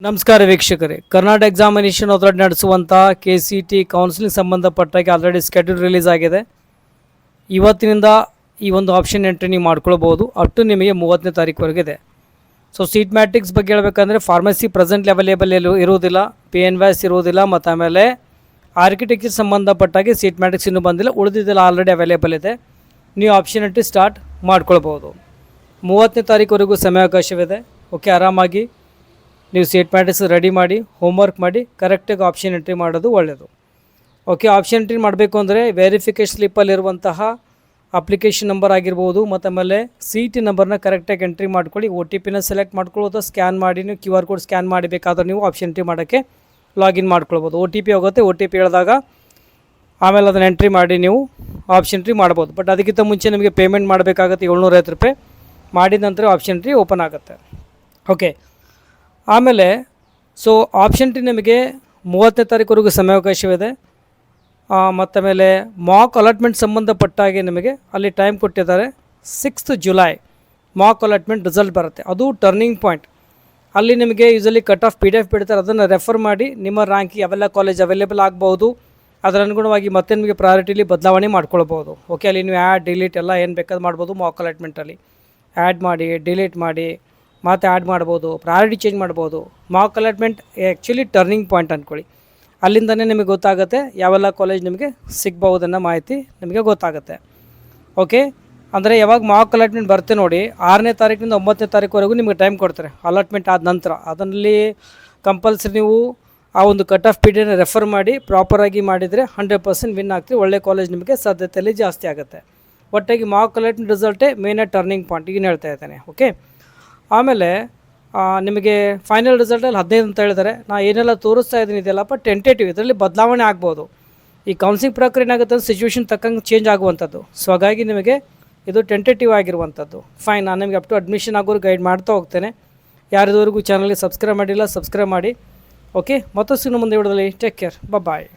ನಮಸ್ಕಾರ ವೀಕ್ಷಕರೇ, Karnataka examination authority ನಡೆಸುವಂಥ KCET ಕೌನ್ಸಿಲಿಂಗ್ ಸಂಬಂಧಪಟ್ಟಾಗಿ ಆಲ್ರೆಡಿ ಸ್ಕೆಡ್ಯೂಲ್ ರಿಲೀಸ್ ಆಗಿದೆ. ಇವತ್ತಿನಿಂದ ಈ ಒಂದು ಆಪ್ಷನ್ ಎಂಟ್ರಿ ನೀವು ಮಾಡ್ಕೊಳ್ಬೋದು. ಅಪ್ ಟು ನಿಮಗೆ 30ನೇ ತಾರೀಕುವರೆಗೆ ಇದೆ. ಸೊ ಸೀಟ್ ಮ್ಯಾಟ್ರಿಕ್ಸ್ ಬಗ್ಗೆ ಹೇಳಬೇಕಂದ್ರೆ ಫಾರ್ಮಸಿ ಪ್ರೆಸೆಂಟ್ಲಿ ಅವೈಲೇಬಲ್ ಇರುವುದಿಲ್ಲ, PNVAS ಇರುವುದಿಲ್ಲ, ಮತ್ತು ಆಮೇಲೆ ಆರ್ಕಿಟೆಕ್ಚರ್ ಸಂಬಂಧಪಟ್ಟಾಗಿ ಸೀಟ್ ಮ್ಯಾಟ್ರಿಕ್ಸ್ ಇನ್ನೂ ಬಂದಿಲ್ಲ, ಉಳಿದಿದ್ದೆಲ್ಲ ಆಲ್ರೆಡಿ ಅವೈಲೇಬಲ್ ಇದೆ. ನೀವು ಆಪ್ಷನ್ ಎಂಟ್ರಿ ಸ್ಟಾರ್ಟ್ ಮಾಡ್ಕೊಳ್ಬೋದು. 30ನೇ ತಾರೀಕುವರೆಗೂ ಸಮಯಾವಕಾಶವಿದೆ. ಓಕೆ, ಆರಾಮಾಗಿ ನೀವು ಸೀಟ್ ಮ್ಯಾಟ್ರಿಕ್ಸ್ ರೆಡಿ ಮಾಡಿ, ಹೋಮ್ವರ್ಕ್ ಮಾಡಿ, ಕರೆಕ್ಟಾಗಿ ಆಪ್ಷನ್ ಎಂಟ್ರಿ ಮಾಡೋದು ಒಳ್ಳೆಯದು. ಓಕೆ, ಆಪ್ಷನ್ ಎಂಟ್ರಿ ಮಾಡಬೇಕು ಅಂದರೆ ವೆರಿಫಿಕೇಷನ್ ಸ್ಲಿಪ್ಪಲ್ಲಿರುವಂತಹ ಅಪ್ಲಿಕೇಶನ್ ನಂಬರ್ ಆಗಿರ್ಬೋದು, ಮತ್ತು ಆಮೇಲೆ CET ನಂಬರ್ನ ಕರೆಕ್ಟಾಗಿ ಎಂಟ್ರಿ ಮಾಡ್ಕೊಳ್ಳಿ. OTP ಸೆಲೆಕ್ಟ್ ಮಾಡ್ಕೊಳ್ಳೋದು, ಸ್ಕ್ಯಾನ್ ಮಾಡಿ ನೀವು QR ಕೋಡ್ ಸ್ಕ್ಯಾನ್ ಮಾಡಬೇಕಾದ್ರೆ ನೀವು ಆಪ್ಷನ್ ಎಂಟ್ರಿ ಮಾಡೋಕ್ಕೆ ಲಾಗಿನ್ ಮಾಡ್ಕೊಳ್ಬೋದು. OTP ಹೋಗುತ್ತೆ, OTP ಹೇಳಿದಾಗ ಆಮೇಲೆ ಅದನ್ನು ಎಂಟ್ರಿ ಮಾಡಿ ನೀವು ಆಪ್ಷನ್ ಎಂಟ್ರಿ ಮಾಡ್ಬೋದು. ಬಟ್ ಅದಕ್ಕಿಂತ ಮುಂಚೆ ನಿಮಗೆ ಪೇಮೆಂಟ್ ಮಾಡಬೇಕಾಗುತ್ತೆ ₹750. ಮಾಡಿದ ನಂತರ ಆಪ್ಷನ್ ಎಂಟ್ರಿ ಓಪನ್ ಆಗುತ್ತೆ. ಓಕೆ, ಆಮೇಲೆ ಸೊ ಆಪ್ಷನ್ ಎಂಟ್ರಿ ನಿಮಗೆ 30ನೇ ತಾರೀಕುವರೆಗೂ ಸಮಯಾವಕಾಶವಿದೆ. ಮತ್ತು ಆಮೇಲೆ ಮಾಕ್ ಅಲಾಟ್ಮೆಂಟ್ ಸಂಬಂಧಪಟ್ಟಾಗೆ ನಿಮಗೆ ಅಲ್ಲಿ ಟೈಮ್ ಕೊಟ್ಟಿದ್ದಾರೆ. 6th July Mach allotment result ಬರುತ್ತೆ. ಅದು ಟರ್ನಿಂಗ್ ಪಾಯಿಂಟ್. ಅಲ್ಲಿ ನಿಮಗೆ ಯೂಸಲಿ ಕಟ್ ಆಫ್ PDF ಬಿಡ್ತಾರೆ, ಅದನ್ನು ರೆಫರ್ ಮಾಡಿ ನಿಮ್ಮ ರ್ಯಾಂಕ್ ಯಾವೆಲ್ಲ ಕಾಲೇಜ್ ಅವೈಲೇಬಲ್ ಆಗ್ಬೋದು, ಅದರ ಅನುಗುಣವಾಗಿ ಮತ್ತೆ ನಿಮಗೆ ಪ್ರಯಾರಿಟಿಲಿ ಬದಲಾವಣೆ ಮಾಡ್ಕೊಳ್ಬೋದು. ಓಕೆ, ಅಲ್ಲಿ ನೀವು ಆ್ಯಡ್ ಡಿಲೀಟ್ ಎಲ್ಲ ಏನು ಬೇಕಾದ್ರೂ ಮಾಡ್ಬೋದು. ಮಾಕ್ ಅಲಾಟ್ಮೆಂಟಲ್ಲಿ ಆ್ಯಡ್ ಮಾಡಿ, ಡಿಲೀಟ್ ಮಾಡಿ, ಮತ್ತು ಆ್ಯಡ್ ಮಾಡ್ಬೋದು, ಪ್ರಯಾರಿಟಿ ಚೇಂಜ್ ಮಾಡ್ಬೋದು. Mach allotment actually turning point ಅಂದ್ಕೊಳ್ಳಿ. ಅಲ್ಲಿಂದನೇ ನಿಮಗೆ ಗೊತ್ತಾಗುತ್ತೆ ಯಾವೆಲ್ಲ ಕಾಲೇಜ್ ನಿಮಗೆ ಸಿಗ್ಬಹುದನ್ನೋ ಮಾಹಿತಿ ನಿಮಗೆ ಗೊತ್ತಾಗುತ್ತೆ. ಓಕೆ, ಅಂದರೆ ಯಾವಾಗ ಮಾಕ್ ಅಲಾಟ್ಮೆಂಟ್ ಬರುತ್ತೆ ನೋಡಿ, 6ನೇ ತಾರೀಕಿನಿಂದ 9ನೇ ತಾರೀಕುವರೆಗೂ ನಿಮಗೆ ಟೈಮ್ ಕೊಡ್ತಾರೆ. ಅಲಾಟ್ಮೆಂಟ್ ಆದ ನಂತರ ಅದರಲ್ಲಿ ಕಂಪಲ್ಸರಿ ನೀವು ಆ ಒಂದು ಕಟ್ ಆಫ್ PDF ರೆಫರ್ ಮಾಡಿ ಪ್ರಾಪರಾಗಿ ಮಾಡಿದರೆ 100% ವಿನ್ ಆಗ್ತೀರಿ. ಒಳ್ಳೆ ಕಾಲೇಜ್ ನಿಮಗೆ ಸಾಧ್ಯತೆಯಲ್ಲಿ ಜಾಸ್ತಿ ಆಗುತ್ತೆ. ಒಟ್ಟಾಗಿ ಮಾಕ್ ಅಲಾಟ್ಮೆಂಟ್ ರಿಸಲ್ಟೇ ಮೇನ್ ಟರ್ನಿಂಗ್ ಪಾಯಿಂಟ್, ಈಗ ಹೇಳ್ತಾ ಇದ್ದೇನೆ. ಓಕೆ, ಆಮೇಲೆ ನಿಮಗೆ ಫೈನಲ್ ರಿಸಲ್ಟಲ್ಲಿ 15 ಅಂತ ಹೇಳಿದರೆ, ನಾನು ಏನೆಲ್ಲ ತೋರಿಸ್ತಾ ಇದ್ದೀನಿ ಇದೆಲ್ಲಪ್ಪ ಟೆಂಟೇಟಿವ್, ಇದರಲ್ಲಿ ಬದಲಾವಣೆ ಆಗ್ಬೋದು. ಈ ಕೌನ್ಸಿಲಿಂಗ್ ಪ್ರಕ್ರಿಯೆ ಏನಾಗುತ್ತೆ, ಸಿಚುವೇಶನ್ ತಕ್ಕಂಗೆ ಚೇಂಜ್ ಆಗುವಂಥದ್ದು. ಸೊ ಹಾಗಾಗಿ ನಿಮಗೆ ಇದು ಟೆಂಟೇಟಿವ್ ಆಗಿರುವಂಥದ್ದು. ಫೈನ್, ನಾನು ನಿಮಗೆ ಅಪ್ ಟು ಅಡ್ಮಿಷನ್ ಆಗೋರು ಗೈಡ್ ಮಾಡ್ತಾ ಹೋಗ್ತೇನೆ. ಯಾರಿದವರೆಗೂ ಚಾನಲ್ಗೆ ಸಬ್ಸ್ಕ್ರೈಬ್ ಮಾಡಿಲ್ಲ, ಸಬ್ಸ್ಕ್ರೈಬ್ ಮಾಡಿ. ಓಕೆ, ಮತ್ತಷ್ಟು ಮುಂದೆ ವಿಡಿಯೋದಲ್ಲಿ ಟೇಕ್ ಕೇರ್, ಬಾಯ್.